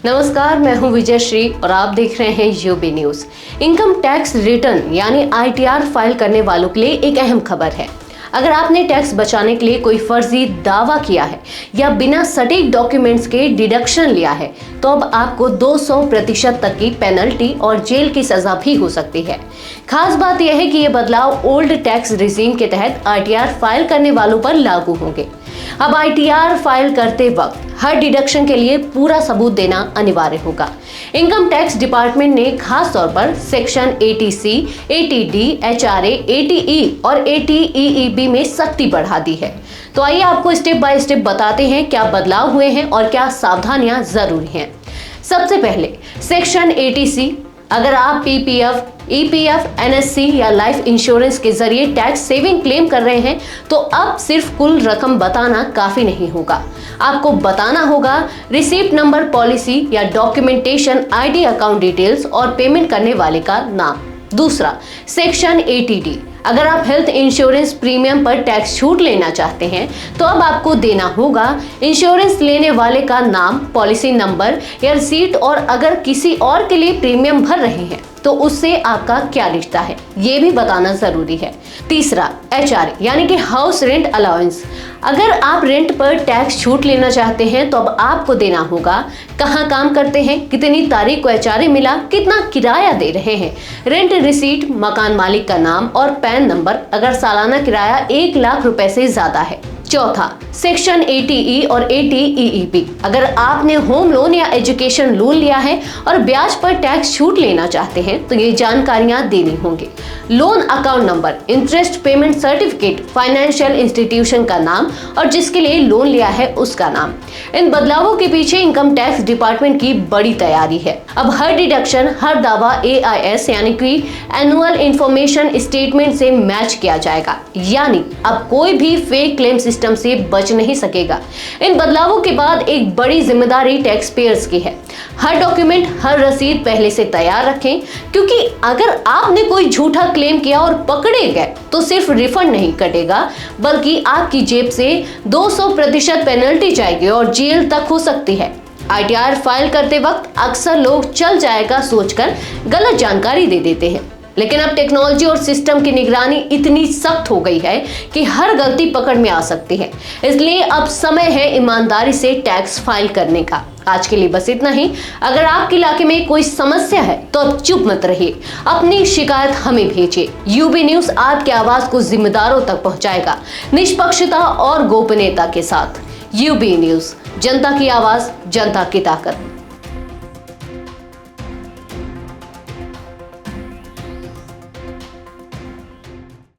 नमस्कार, मैं हूं विजय श्री और आप देख रहे हैं UB news. Income tax return यानी आईटीआर फाइल करने वालों के लिए एक अहम खबर है। अगर आपने टैक्स बचाने के लिए कोई फर्जी दावा किया है या बिना सटीक डॉक्यूमेंट्स के डिडक्शन लिया है तो अब आपको 200% तक की पेनल्टी और जेल की सजा भी हो सकती है। खास बात यह है कि ये बदलाव ओल्ड टैक्स रिजीम के तहत आईटीआर फाइल करने वालों पर लागू होंगे। अब आईटीआर फाइल करते वक्त हर डिडक्शन के लिए पूरा सबूत देना अनिवार्य होगा। इनकम टैक्स डिपार्टमेंट ने खास तौर पर section 80C, 80D, HRA, 80E और 80EEB में सख्ती बढ़ा दी है। तो आइए आपको स्टेप बाय स्टेप बताते हैं क्या बदलाव हुए हैं और क्या सावधानियां जरूरी हैं। सबसे पहले सेक्शन 80C, अगर आप पीपीएफ, ईपीएफ, एनएससी या लाइफ इंश्योरेंस के जरिए टैक्स सेविंग क्लेम कर रहे हैं तो अब सिर्फ कुल रकम बताना काफी नहीं होगा। आपको बताना होगा रिसीप्ट नंबर, पॉलिसी या डॉक्यूमेंटेशन, आईडी, अकाउंट डिटेल्स और पेमेंट करने वाले का नाम। दूसरा सेक्शन 80D, अगर आप हेल्थ इंश्योरेंस प्रीमियम पर टैक्स छूट लेना चाहते हैं तो अब आपको देना होगा इंश्योरेंस लेने वाले का नाम, पॉलिसी नंबर या रिसीट और अगर किसी और के लिए प्रीमियम भर रहे हैं तो उससे आपका क्या रिश्ता है, ये भी बताना जरूरी है। तीसरा HRA यानी कि हाउस रेंट अलाउंस, अगर आप रेंट पर टैक्स छूट लेना चाहते हैं तो अब आपको देना होगा कहाँ काम करते हैं, कितनी तारीख को HRA मिला, कितना किराया दे रहे हैं, रेंट रिसीट, मकान मालिक का नाम और पैन नंबर अगर सालाना किराया 1 लाख रुपए से ज्यादा है। चौथा सेक्शन 80E और 80EEB, अगर आपने होम लोन या एजुकेशन लोन लिया है और ब्याज पर टैक्स छूट लेना चाहते हैं तो ये जानकारियां देनी होंगी। Loan account number, interest payment certificate, financial institution का नाम और जिसके लिए लोन लिया है उसका नाम। इन बदलावों के पीछे इनकम टैक्स डिपार्टमेंट की बड़ी तैयारी है। अब हर डिडक्शन, हर दावा AIS यानी कि एनुअल इंफॉर्मेशन स्टेटमेंट से मैच किया जाएगा, यानी अब कोई भी फेक क्लेम सिस्टम से बच नहीं सकेगा। इन बदलावों के बाद एक बड़ी जिम्मेदारी टैक्स पेयर्स की है। हर डॉक्यूमेंट, हर रसीद पहले से तैयार रखें, क्योंकि अगर आपने कोई झूठा क्लेम किया और पकड़े गए तो सिर्फ रिफंड नहीं कटेगा बल्कि आपकी जेब से 200% पेनल्टी जाएगी और जेल तक हो सकती है। आईटीआर फाइल करते वक्त अक्सर लोग चल जाएगा सोचकर गलत जानकारी दे देते हैं, लेकिन अब टेक्नोलॉजी और सिस्टम की निगरानी इतनी सख्त हो गई है कि हर गलती पकड़ में आ सकती है। इसलिए अब समय है ईमानदारी से टैक्स फाइल करने का। आज के लिए बस इतना ही। अगर आपके इलाके में कोई समस्या है तो अब चुप मत रहिए, अपनी शिकायत हमें भेजिए। यूबी न्यूज आपकी आवाज को जिम्मेदारों तक पहुंचाएगा, निष्पक्षता और गोपनीयता के साथ। यूबी न्यूज, जनता की आवाज, जनता की ताकत।